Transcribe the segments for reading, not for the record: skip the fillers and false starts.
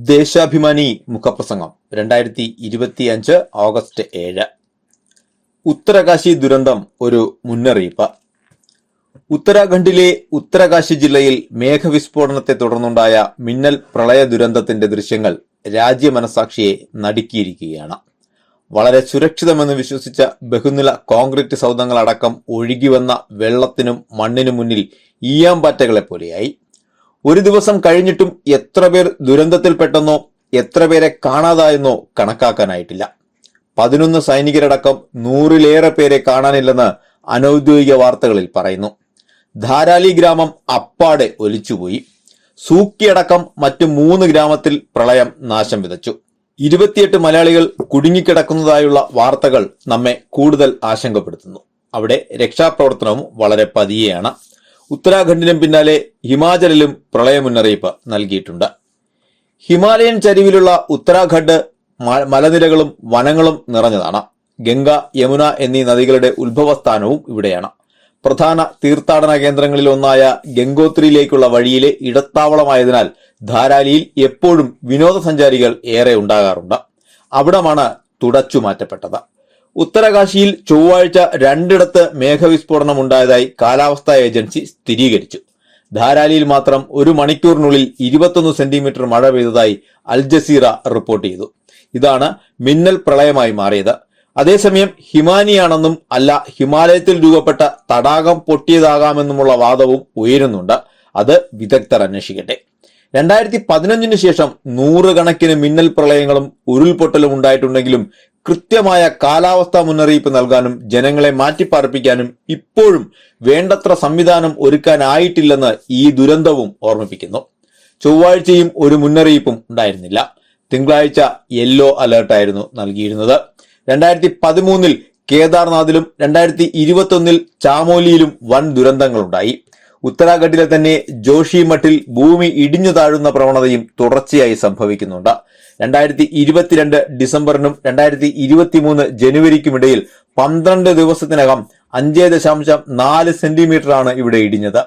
ദേശാഭിമാനി മുഖപ്രസംഗം 2025 ഓഗസ്റ്റ് 7. ഉത്തരകാശി ദുരന്തം ഒരു മുന്നറിയിപ്പ്. ഉത്തരാഖണ്ഡിലെ ഉത്തരകാശി ജില്ലയിൽ മേഘവിസ്ഫോടനത്തെ തുടർന്നുണ്ടായ മിന്നൽ പ്രളയ ദുരന്തത്തിന്റെ ദൃശ്യങ്ങൾ രാജ്യമനസാക്ഷിയെ നടുക്കിയിരിക്കുകയാണ്. വളരെ സുരക്ഷിതമെന്ന് വിശ്വസിച്ച ബഹുനില കോൺക്രീറ്റ് സൗധങ്ങളടക്കം ഒഴുകിവന്ന വെള്ളത്തിനും മണ്ണിനും മുന്നിൽ ഈയാമ്പാറ്റകളെ പോലെയായി. ഒരു ദിവസം കഴിഞ്ഞിട്ടും എത്ര പേർ ദുരന്തത്തിൽപ്പെട്ടെന്നോ എത്ര പേരെ കാണാതായെന്നോ കണക്കാക്കാനായിട്ടില്ല. 11 സൈനികരടക്കം 100-ലേറെ പേരെ കാണാനില്ലെന്ന് അനൌദ്യോഗിക വാർത്തകളിൽ പറയുന്നു. ധാരാലി ഗ്രാമം അപ്പാടെ ഒലിച്ചുപോയി. സൂക്കിയടക്കം മറ്റു 3 ഗ്രാമത്തിൽ പ്രളയം നാശം വിതച്ചു. 28 മലയാളികൾ കുടുങ്ങിക്കിടക്കുന്നതായുള്ള വാർത്തകൾ നമ്മെ കൂടുതൽ ആശങ്കപ്പെടുത്തുന്നു. അവിടെ രക്ഷാപ്രവർത്തനവും വളരെ പതിയെയാണ്. ഉത്തരാഖണ്ഡിനും പിന്നാലെ ഹിമാചലിലും പ്രളയ മുന്നറിയിപ്പ് നൽകിയിട്ടുണ്ട്. ഹിമാലയൻ ചരിവിലുള്ള ഉത്തരാഖണ്ഡ് മലനിരകളും വനങ്ങളും നിറഞ്ഞതാണ്. ഗംഗ, യമുന എന്നീ നദികളുടെ ഉത്ഭവസ്ഥാനവും ഇവിടെയാണ്. പ്രധാന തീർത്ഥാടന കേന്ദ്രങ്ങളിൽ ഒന്നായ ഗംഗോത്രിയിലേക്കുള്ള വഴിയിലെ ഇടത്താവളമായതിനാൽ ധാരാലിയിൽ എപ്പോഴും വിനോദസഞ്ചാരികൾ ഏറെ ഉണ്ടാകാറുണ്ട്. അവിടമാണ് തുടച്ചു മാറ്റപ്പെട്ടത്. ഉത്തരകാശിയിൽ ചൊവ്വാഴ്ച 2 മേഘവിസ്ഫോടനം ഉണ്ടായതായി കാലാവസ്ഥാ ഏജൻസി സ്ഥിരീകരിച്ചു. ധാരാലിയിൽ മാത്രം 1 മണിക്കൂറിനുള്ളിൽ 21 സെന്റിമീറ്റർ മഴ പെയ്തതായി അൽ ജസീറ റിപ്പോർട്ട് ചെയ്തു. ഇതാണ് മിന്നൽ പ്രളയമായി മാറിയത്. അതേസമയം ഹിമാനിയാണെന്നും അല്ല ഹിമാലയത്തിൽ രൂപപ്പെട്ട തടാകം പൊട്ടിയതാകാമെന്നുമുള്ള വാദവും ഉയരുന്നുണ്ട്. അത് വിദഗ്ധർ അന്വേഷിക്കട്ടെ. 2015 ശേഷം 100 കണക്കിന് മിന്നൽ പ്രളയങ്ങളും ഉരുൾപൊട്ടലും ഉണ്ടായിട്ടുണ്ടെങ്കിലും കൃത്യമായ കാലാവസ്ഥാ മുന്നറിയിപ്പ് നൽകാനും ജനങ്ങളെ മാറ്റിപ്പാർപ്പിക്കാനും ഇപ്പോഴും വേണ്ടത്ര സംവിധാനം ഒരുക്കാനായിട്ടില്ലെന്ന് ഈ ദുരന്തവും ഓർമ്മിപ്പിക്കുന്നു. ചൊവ്വാഴ്ചയും ഒരു മുന്നറിയിപ്പും ഉണ്ടായിരുന്നില്ല. തിങ്കളാഴ്ച യെല്ലോ അലേർട്ടായിരുന്നു നൽകിയിരുന്നത്. 2013 കേദാർനാഥിലും 2021 ചാമോലിയിലും വൻ ദുരന്തങ്ങളുണ്ടായി. ഉത്തരാഖണ്ഡിലെ തന്നെ ജോഷിമഠിൽ ഭൂമി ഇടിഞ്ഞു താഴുന്ന പ്രവണതയും തുടർച്ചയായി സംഭവിക്കുന്നുണ്ട്. 2022 ഡിസംബറിനും 2023 ജനുവരിക്കുമിടയിൽ 12 ദിവസത്തിനകം 5.4 സെന്റിമീറ്ററാണ് ഇവിടെ ഇടിഞ്ഞത്.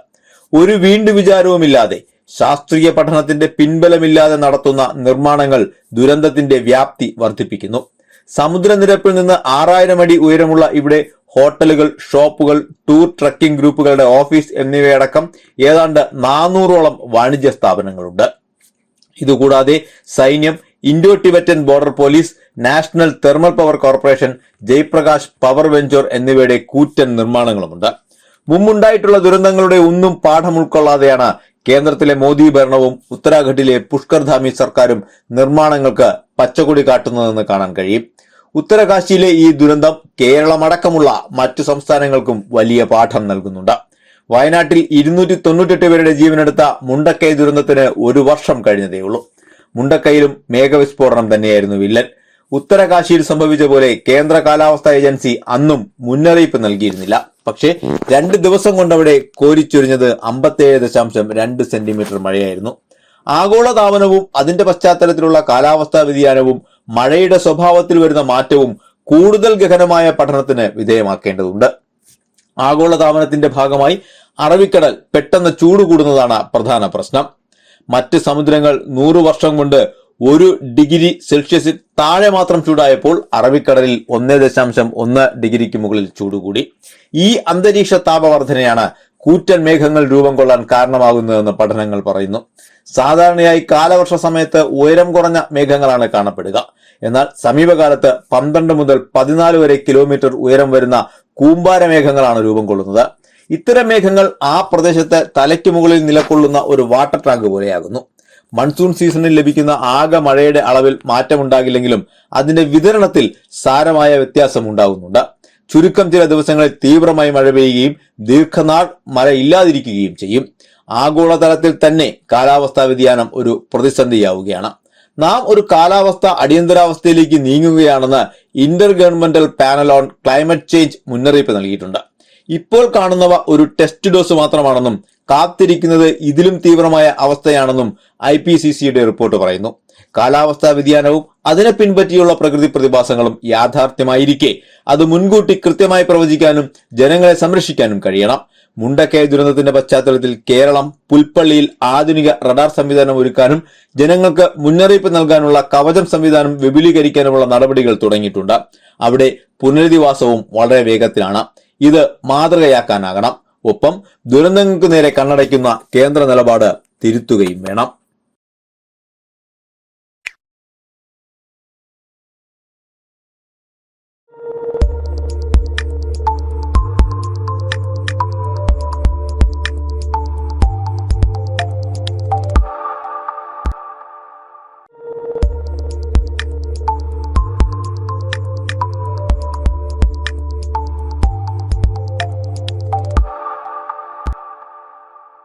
ഒരു വീണ്ടു വിചാരവുമില്ലാതെ ശാസ്ത്രീയ പഠനത്തിന്റെ പിൻബലമില്ലാതെ നടത്തുന്ന നിർമ്മാണങ്ങൾ ദുരന്തത്തിന്റെ വ്യാപ്തി വർദ്ധിപ്പിക്കുന്നു. സമുദ്രനിരപ്പിൽ നിന്ന് 6000 അടി ഉയരമുള്ള ഇവിടെ ഹോട്ടലുകൾ, ഷോപ്പുകൾ, ടൂർ ട്രക്കിംഗ് ഗ്രൂപ്പുകളുടെ ഓഫീസ് എന്നിവയടക്കം ഏതാണ്ട് 400ഓളം വാണിജ്യ സ്ഥാപനങ്ങളുണ്ട്. ഇതുകൂടാതെ സൈന്യം, Indo Tibetan border police, national thermal power corporation, Jayprakash power venture എന്നിവയുടെ കൂറ്റൻ നിർമ്മാണങ്ങളുമുണ്ട്. മുമ്പുണ്ടായിട്ടുള്ള ദുരന്തങ്ങളുടെ ഒന്നും പാഠം ഉൾക്കൊള്ളാതെയാണ് കേന്ദ്രത്തിലെ മോദി ഭരണവും ഉത്തരാഖണ്ഡിലെ പുഷ്കർധാമി സർക്കാരും നിർമ്മാണങ്ങൾക്ക് പച്ചക്കൊടി കാട്ടുന്നതെന്ന് കാണാൻ കഴിയും. ഉത്തരകാശിയിലെ ഈ ദുരന്തം കേരളമടക്കമുള്ള മറ്റു സംസ്ഥാനങ്ങൾക്കും വലിയ പാഠം നൽകുന്നുണ്ട്. വയനാട്ടിൽ 298 പേരുടെ ജീവനെടുത്ത മുണ്ടക്കൈ ദുരന്തത്തിന് 1 വർഷം കഴിഞ്ഞതേയുള്ളൂ. മുണ്ടക്കൈയിലും മേഘവിസ്ഫോടനം തന്നെയായിരുന്നു വില്ലൻ. ഉത്തരകാശിയിൽ സംഭവിച്ച പോലെ കേന്ദ്ര കാലാവസ്ഥാ ഏജൻസി അന്നും മുന്നറിയിപ്പ് നൽകിയിരുന്നില്ല. പക്ഷേ 2 ദിവസം കൊണ്ടവിടെ കോരിച്ചൊരിഞ്ഞത് 57.2 സെന്റിമീറ്റർ മഴയായിരുന്നു. ആഗോളതാപനവും അതിന്റെ പശ്ചാത്തലത്തിലുള്ള കാലാവസ്ഥാ വ്യതിയാനവും മഴയുടെ സ്വഭാവത്തിൽ വരുന്ന മാറ്റവും കൂടുതൽ ഗഹനമായ പഠനത്തിന് വിധേയമാക്കേണ്ടതുണ്ട്. ആഗോളതാപനത്തിന്റെ ഭാഗമായി അറബിക്കടൽ പെട്ടെന്ന് ചൂട് കൂടുന്നതാണ് പ്രധാന പ്രശ്നം. മറ്റ് സമുദ്രങ്ങൾ 100 വർഷം കൊണ്ട് 1 ഡിഗ്രി സെൽഷ്യസിൽ താഴെ മാത്രം ചൂടായപ്പോൾ അറബിക്കടലിൽ 1.1 ഡിഗ്രിക്ക് മുകളിൽ ചൂടുകൂടി. ഈ അന്തരീക്ഷ താപവർധനയാണ് കൂറ്റൻ മേഘങ്ങൾ രൂപം കൊള്ളാൻ കാരണമാകുന്നതെന്ന് പഠനങ്ങൾ പറയുന്നു. സാധാരണയായി കാലവർഷ സമയത്ത് ഉയരം കുറഞ്ഞ മേഘങ്ങളാണ് കാണപ്പെടുക. എന്നാൽ സമീപകാലത്ത് 12 മുതൽ 14 വരെ കിലോമീറ്റർ ഉയരം വരുന്ന കൂമ്പാര മേഘങ്ങളാണ് രൂപം കൊള്ളുന്നത്. ഇത്തരം മേഘങ്ങൾ ആ പ്രദേശത്ത് തലയ്ക്ക് മുകളിൽ നിലകൊള്ളുന്ന ഒരു വാട്ടർ ടാങ്ക് പോലെയാകുന്നു. മൺസൂൺ സീസണിൽ ലഭിക്കുന്ന ആകെ മഴയുടെ അളവിൽ മാറ്റമുണ്ടാകില്ലെങ്കിലും അതിന്റെ വിതരണത്തിൽ സാരമായ വ്യത്യാസം ഉണ്ടാകുന്നുണ്ട്. ചുരുക്കം ചില ദിവസങ്ങളിൽ തീവ്രമായി മഴ പെയ്യുകയും ദീർഘനാൾ മഴ ഇല്ലാതിരിക്കുകയും ചെയ്യും. ആഗോളതലത്തിൽ തന്നെ കാലാവസ്ഥാ വ്യതിയാനം ഒരു പ്രതിസന്ധിയാവുകയാണ്. നാം ഒരു കാലാവസ്ഥ അടിയന്തരാവസ്ഥയിലേക്ക് നീങ്ങുകയാണെന്ന് inter governmental panel on climate change മുന്നറിയിപ്പ് നൽകിയിട്ടുണ്ട്. ഇപ്പോൾ കാണുന്നവ ഒരു ടെസ്റ്റ് ഡോസ് മാത്രമാണെന്നും കാത്തിരിക്കുന്നത് ഇതിലും തീവ്രമായ അവസ്ഥയാണെന്നും IPCCയുടെ റിപ്പോർട്ട് പറയുന്നു. കാലാവസ്ഥാ വ്യതിയാനവും അതിനെ പിൻപറ്റിയുള്ള പ്രകൃതി പ്രതിഭാസങ്ങളും യാഥാർത്ഥ്യമായിരിക്കെ അത് മുൻകൂട്ടി കൃത്യമായി പ്രവചിക്കാനും ജനങ്ങളെ സംരക്ഷിക്കാനും കഴിയണം. മുണ്ടക്കൈ ദുരന്തത്തിന്റെ പശ്ചാത്തലത്തിൽ കേരളം പുൽപ്പള്ളിയിൽ ആധുനിക റഡാർ സംവിധാനം ഒരുക്കാനും ജനങ്ങൾക്ക് മുന്നറിയിപ്പ് നൽകാനുള്ള കവചം സംവിധാനം വിപുലീകരിക്കാനുമുള്ള നടപടികൾ തുടങ്ങിയിട്ടുണ്ട്. അവിടെ പുനരധിവാസവും വളരെ വേഗത്തിലാണ്. ഇത് മാതൃകയാക്കാനാകണം. ഒപ്പം ദുരന്തങ്ങൾക്ക് നേരെ കണ്ണടയ്ക്കുന്ന കേന്ദ്ര നിലപാട് തിരുത്തുകയും വേണം.